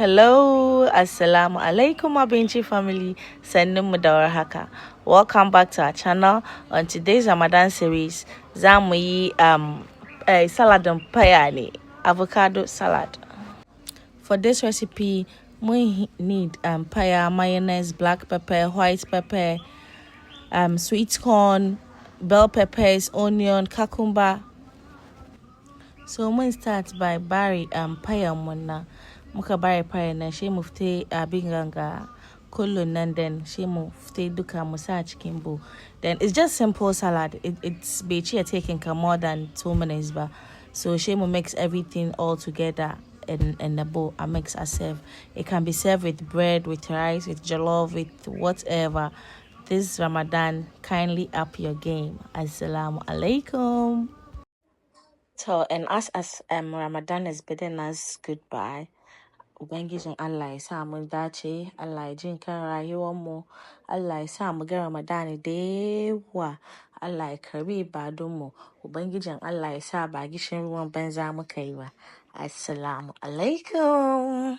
Hello, Assalamu alaikum, Abinchi family. Sending Mudawar Haka. Welcome back to our channel. On today's Ramadan series, Zamui a salad and payani, avocado salad. For this recipe, we need paya, mayonnaise, black pepper, white pepper, sweet corn, bell peppers, onion, cacumber. So we start by bari paya muna. Muka bari paya na she mufte binganga kolo and then she mufte duka musa chicken bowl. Then it's just simple salad. It's bechi taking more than 2 minutes, but so she will mix everything all together in the bowl. I mix a serve. It can be served with bread, with rice, with jollof, with whatever. This Ramadan, kindly up your game. Assalamu alaikum. So, and as Ramadan is bidding us goodbye, Ubangijin Allah ya sa mun dace, Allah ya jin kan rayuwar mu, Allah ya sa mu ga Ramadan da yawa, Allah ya karbi ibadun mu, Ubangijin Allah ya sa ba gishin ruwan banza muka yi ba. Assalamu alaikum.